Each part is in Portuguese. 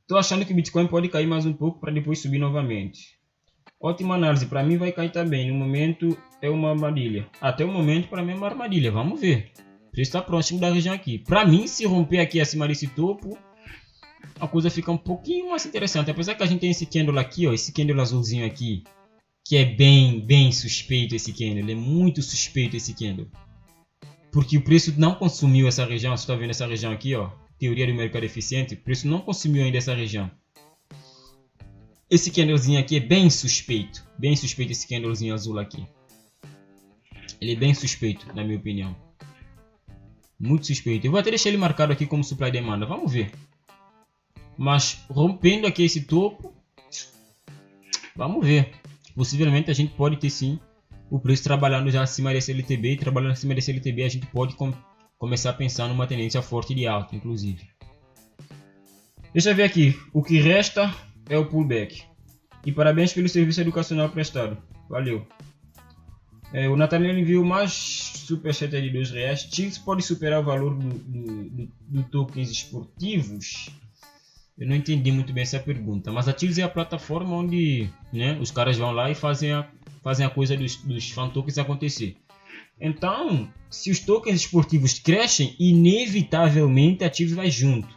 Tô achando que o Bitcoin pode cair mais um pouco para depois subir novamente. Ótima análise, para mim vai cair também. No momento é uma armadilha. Até o momento para mim é uma armadilha, vamos ver. O preço está próximo da região aqui. Para mim, se romper aqui acima desse topo, a coisa fica um pouquinho mais interessante. Apesar que a gente tem esse candle aqui, ó, esse candle azulzinho aqui, que é bem suspeito esse candle. Ele é muito suspeito esse candle. Porque o preço não consumiu essa região. Você está vendo essa região aqui, ó. Teoria do mercado eficiente. O preço não consumiu ainda essa região. Esse candlezinho aqui é bem suspeito. Bem suspeito esse candlezinho azul aqui. Ele é bem suspeito, na minha opinião. Muito suspeito. Eu vou até deixar ele marcado aqui como supply e demanda. Vamos ver. Mas rompendo aqui esse topo, vamos ver. Possivelmente a gente pode ter sim o preço trabalhando já acima desse LTB. E trabalhando acima desse LTB a gente pode começar a pensar numa tendência forte de alta, inclusive. Deixa eu ver aqui. O que resta é o pullback. E parabéns pelo serviço educacional prestado. Valeu. O Nathaniel enviou mais superchat de R$2. Chills pode superar o valor do tokens esportivos? Eu não entendi muito bem essa pergunta. Mas a Chills é a plataforma onde, né, os caras vão lá e fazem a coisa dos fan tokens acontecer. Então, se os tokens esportivos crescem, inevitavelmente a Chills vai junto.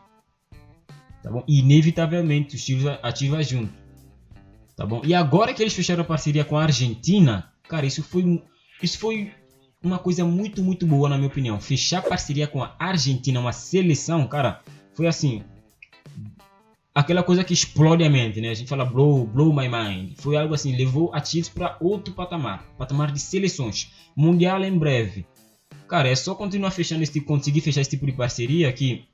Tá bom? Inevitavelmente a Chills vai junto. Tá bom? E agora que eles fecharam a parceria com a Argentina, cara, isso foi uma coisa muito boa, na minha opinião. Fechar parceria com a Argentina, uma seleção, cara, foi assim, aquela coisa que explode a mente, né? A gente fala blow my mind. Foi algo assim, levou a Chills para outro patamar de seleções. Mundial em breve. Cara, é só continuar fechando conseguir fechar esse tipo de parceria que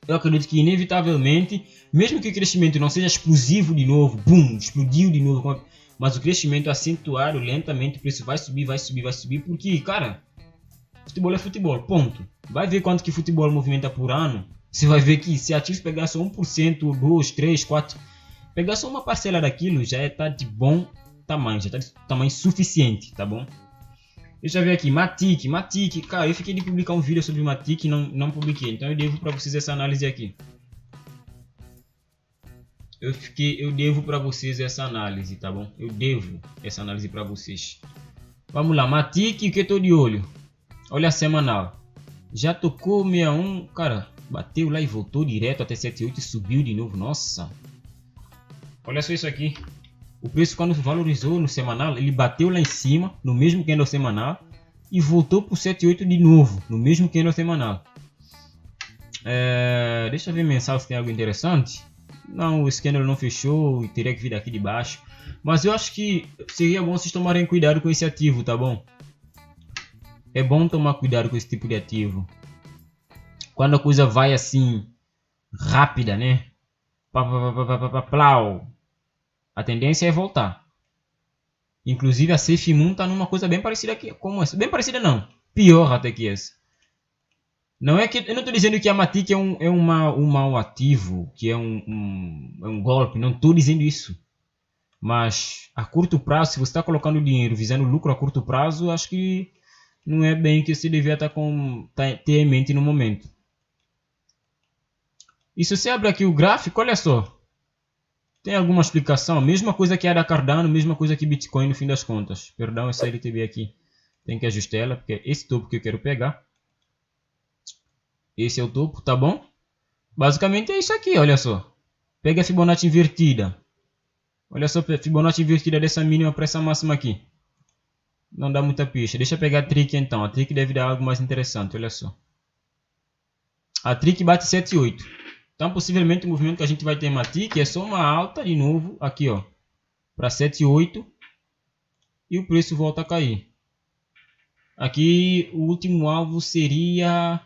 eu acredito que inevitavelmente, mesmo que o crescimento não seja explosivo de novo, boom, explodiu de novo, mas o crescimento acentuado lentamente, o preço vai subir, porque, cara, futebol é futebol, ponto. Vai ver quanto que futebol movimenta por ano, você vai ver que se a Chills pegar só 1%, 2, 3, 4, pegar só uma parcela daquilo, já está de bom tamanho, já está de tamanho suficiente, tá bom? Deixa eu ver aqui, Matic, cara, eu fiquei de publicar um vídeo sobre Matic e não publiquei, então eu devo para vocês essa análise aqui. Eu devo para vocês essa análise, tá bom? Eu devo essa análise para vocês. Vamos lá, Matic, o que eu tô de olho? Olha a semanal. Já tocou 61, cara, bateu lá e voltou direto até 78 e subiu de novo, nossa. Olha só isso aqui. O preço quando valorizou no semanal, ele bateu lá em cima, no mesmo candle semanal, e voltou para o 78 de novo, no mesmo candle semanal. Deixa eu ver mensal se tem algo interessante. Não, o candle não fechou e teria que vir daqui de baixo. Mas eu acho que seria bom vocês tomarem cuidado com esse ativo, tá bom? É bom tomar cuidado com esse tipo de ativo. Quando a coisa vai assim, rápida, né? Plau. A tendência é voltar. Inclusive a Safe Moon tá numa coisa bem parecida aqui, como essa. Bem parecida não, pior até que essa. Não é que eu não estou dizendo que a Matic é um mau ativo, que é um golpe. Não estou dizendo isso. Mas a curto prazo, se você está colocando dinheiro visando lucro a curto prazo, acho que não é bem que você devia ter em mente no momento. E se você abre aqui o gráfico, olha só. Tem alguma explicação? Mesma coisa que a da Cardano, mesma coisa que Bitcoin no fim das contas. Perdão, essa LTB aqui. Tem que ajustar ela, porque é esse topo que eu quero pegar. Esse é o topo, tá bom? Basicamente é isso aqui, olha só. Pega a Fibonacci invertida. Olha só a Fibonacci invertida dessa mínima para essa máxima aqui. Não dá muita pista. Deixa eu pegar a trick então. A trick deve dar algo mais interessante, olha só. A trick bate 7,8. Então, possivelmente, o movimento que a gente vai ter em Matic é só uma alta de novo, aqui, ó, para 7,8 e o preço volta a cair. Aqui, o último alvo seria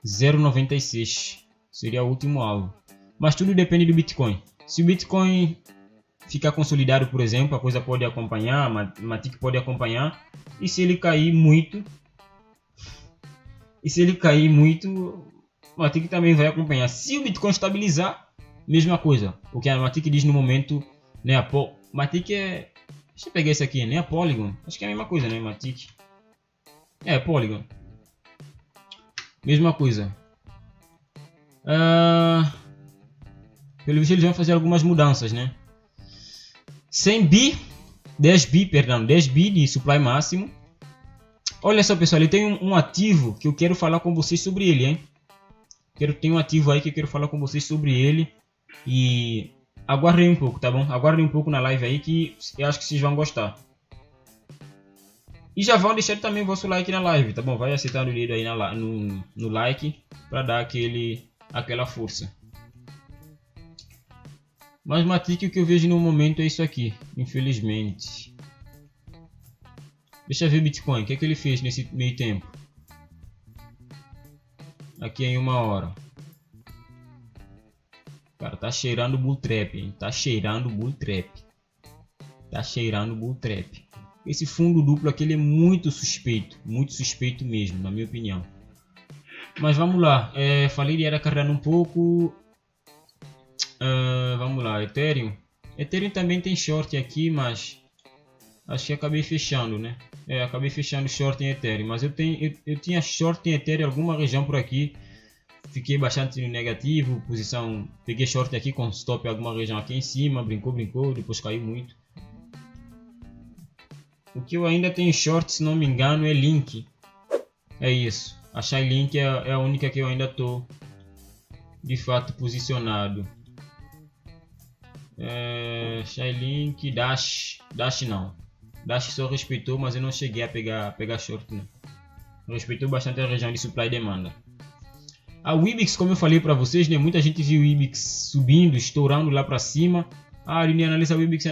0,96. Seria o último alvo. Mas tudo depende do Bitcoin. Se o Bitcoin ficar consolidado, por exemplo, a coisa pode acompanhar, a Matic pode acompanhar. E se ele cair muito, a Matic também vai acompanhar. Se o Bitcoin estabilizar, mesma coisa. O que a Matic diz no momento, né? Matic é... Deixa eu pegar esse aqui, né? A Polygon. Acho que é a mesma coisa, né? Matic. Polygon. Mesma coisa. Pelo visto eles vão fazer algumas mudanças, né? 100 bi, 10 bi de supply máximo. Olha só, pessoal, ele tem um ativo que eu quero falar com vocês sobre ele, hein? Tem um ativo aí que eu quero falar com vocês sobre ele. E aguardem um pouco, tá bom? Aguardem um pouco na live aí que eu acho que vocês vão gostar. E já vão deixar também o vosso like na live, tá bom? Vai acertar o dedo aí no like para dar aquela força. Mas Matic, o que eu vejo no momento é isso aqui, infelizmente. Deixa eu ver o Bitcoin, o que é que ele fez nesse meio tempo? Aqui em 1 hora. Cara, tá cheirando bull trap, hein? Tá cheirando bull trap. Tá cheirando bull trap. Esse fundo duplo aqui ele é muito suspeito mesmo, na minha opinião. Mas vamos lá, falei de era carregando um pouco. Vamos lá, Ethereum. Ethereum também tem short aqui, mas acho que acabei fechando, né? Acabei fechando short em Ethereum, mas eu tinha short em Ethereum em alguma região por aqui. Fiquei bastante negativo, posição, peguei short aqui com stop em alguma região aqui em cima, brincou, depois caiu muito. O que eu ainda tenho short, se não me engano, é Link. É isso. A Chainlink é a única que eu ainda tô de fato posicionado. Chainlink, Dash não. Dash só respeitou, mas eu não cheguei a pegar short, né? Respeitou bastante a região de supply e demanda. A Wibix, como eu falei para vocês, né? Muita gente viu o Wibix subindo, estourando lá para cima. Ele analisa o Wibix,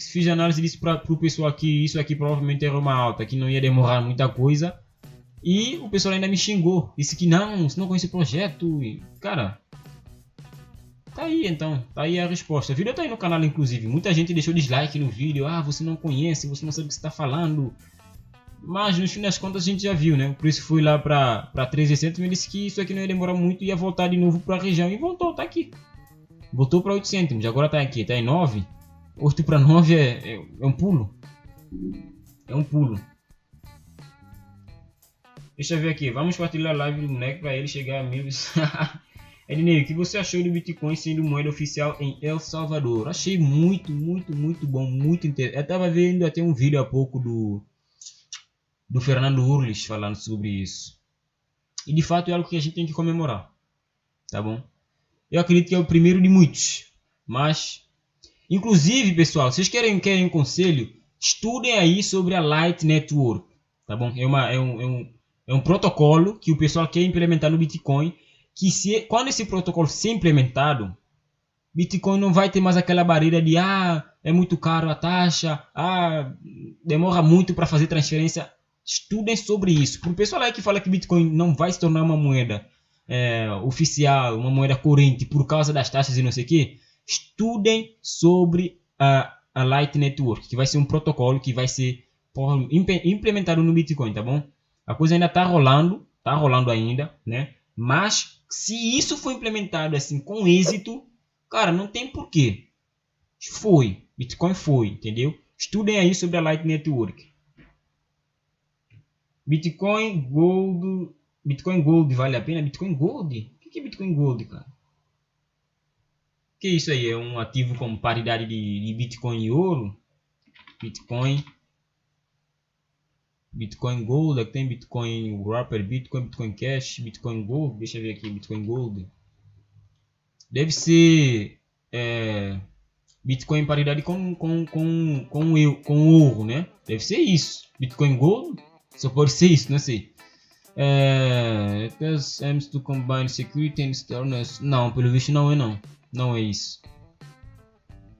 fiz análise disso para o pessoal aqui. Isso aqui provavelmente era uma alta, que não ia demorar muita coisa. E o pessoal ainda me xingou, disse que não, você não conhece o projeto. E, cara, tá aí então, tá aí a resposta. O vídeo tá aí no canal, inclusive. Muita gente deixou dislike no vídeo. Você não conhece, você não sabe o que você tá falando. Mas no fim das contas a gente já viu, né? O preço foi lá para 3.600, me disse que isso aqui não ia demorar muito, ia voltar de novo para a região. E voltou, tá aqui. Voltou para 8 cêntimos, agora tá aqui, tá em 9. 8 para 9 é um pulo. É um pulo. Deixa eu ver aqui, vamos partilhar a live do moleque para ele chegar a 1000. Ednei, o que você achou do Bitcoin sendo moeda oficial em El Salvador? Achei muito bom, muito interessante. Eu tava vendo até um vídeo há pouco do Fernando Urlich falando sobre isso. E de fato é algo que a gente tem que comemorar, tá bom? Eu acredito que é o primeiro de muitos. Mas, inclusive, pessoal, vocês querem um conselho? Estudem aí sobre a Light Network, tá bom? É um protocolo que o pessoal quer implementar no Bitcoin. Que quando esse protocolo ser implementado, Bitcoin não vai ter mais aquela barreira de é muito caro a taxa, demora muito para fazer transferência. Estudem sobre isso. Para o pessoal aí que fala que Bitcoin não vai se tornar uma moeda oficial, uma moeda corrente por causa das taxas e não sei o que, estudem sobre a Light Network, que vai ser um protocolo que vai ser implementado no Bitcoin, tá bom? A coisa ainda tá rolando ainda, né? Mas se isso for implementado assim com êxito, cara, não tem porquê. Bitcoin foi, entendeu? Estudem aí sobre a Light Network. Bitcoin Gold vale a pena? Bitcoin Gold? O que é Bitcoin Gold, cara? O que é isso aí? É um ativo com paridade de Bitcoin e ouro? Bitcoin Gold, aqui tem Bitcoin Wrapper, Bitcoin Cash, Bitcoin Gold. Deixa eu ver aqui, Bitcoin Gold. Deve ser Bitcoin em paridade com ouro, né? Deve ser isso. Bitcoin Gold? Só pode ser isso, não sei. Aims to combine security and stillness. Não, pelo visto não é não. Não é isso.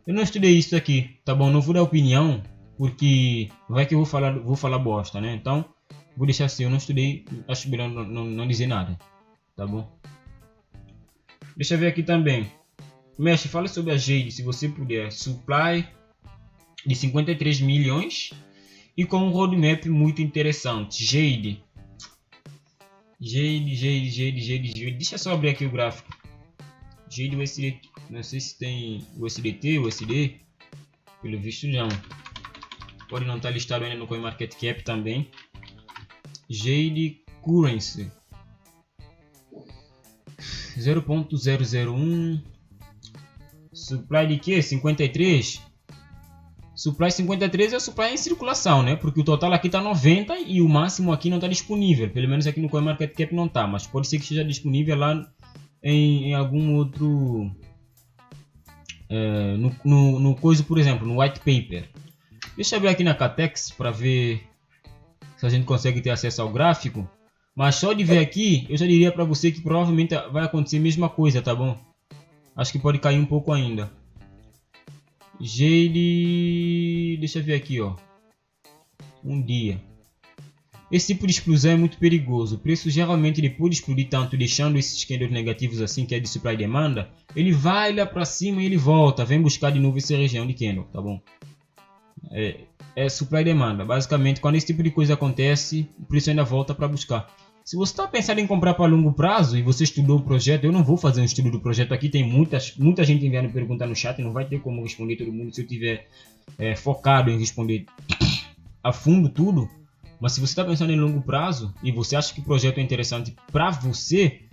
Eu não estudei isso aqui, tá bom? Não vou dar opinião, porque vai que eu vou falar bosta, né? Então, vou deixar assim, eu não estudei, acho melhor não dizer nada, tá bom? Deixa eu ver aqui também. Mestre, fala sobre a Jade, se você puder. Supply de 53 milhões e com um roadmap muito interessante. Jade. Deixa eu só abrir aqui o gráfico. Jade USD, não sei se tem USDT, USD. Pelo visto não. Pode não estar listado ainda no CoinMarketCap também. Jade Currency 0.001. Supply de quê? 53. Supply 53 é o supply em circulação, né? Porque o total aqui está 90 e o máximo aqui não está disponível. Pelo menos aqui no CoinMarketCap não está, mas pode ser que esteja disponível lá em algum outro... no coisa, por exemplo, no white paper. Deixa eu ver aqui na Catex para ver se a gente consegue ter acesso ao gráfico. Mas só de ver aqui, eu já diria para você que provavelmente vai acontecer a mesma coisa, tá bom? Acho que pode cair um pouco ainda. Jade... Deixa eu ver aqui, ó. Um dia. Esse tipo de explosão é muito perigoso. O preço geralmente, depois de explodir tanto, deixando esses candles negativos assim, que é de supply e demanda, ele vai lá para cima e ele volta. Vem buscar de novo essa região de candle, tá bom? É supply e demanda. Basicamente, quando esse tipo de coisa acontece, o preço ainda volta para buscar. Se você está pensando em comprar para longo prazo e você estudou o projeto, eu não vou fazer um estudo do projeto aqui. Tem muita gente enviando pergunta no chat, não vai ter como responder todo mundo se eu tiver focado em responder a fundo tudo. Mas se você está pensando em longo prazo e você acha que o projeto é interessante para você,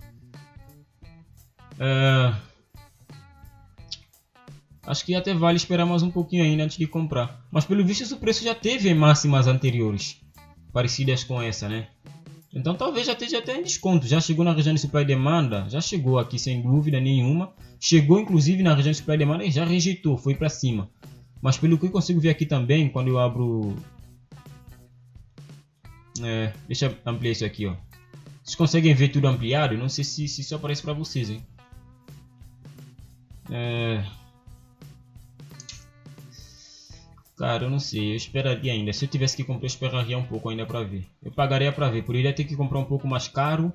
acho que até vale esperar mais um pouquinho ainda antes de comprar. Mas pelo visto o preço já teve máximas anteriores, parecidas com essa, né? Então talvez já esteja até em desconto. Já chegou na região de supply e demanda, já chegou aqui sem dúvida nenhuma. Chegou inclusive na região de supply e demanda e já rejeitou, foi para cima. Mas pelo que eu consigo ver aqui também, quando eu abro... deixa eu ampliar isso aqui, ó. Vocês conseguem ver tudo ampliado? Eu não sei se isso aparece para vocês, hein? Cara, eu não sei, eu esperaria ainda. Se eu tivesse que comprar, eu esperaria um pouco ainda para ver. Eu pagaria para ver, poderia ter que comprar um pouco mais caro,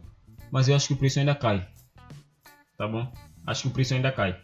mas eu acho que o preço ainda cai. Tá bom? Acho que o preço ainda cai.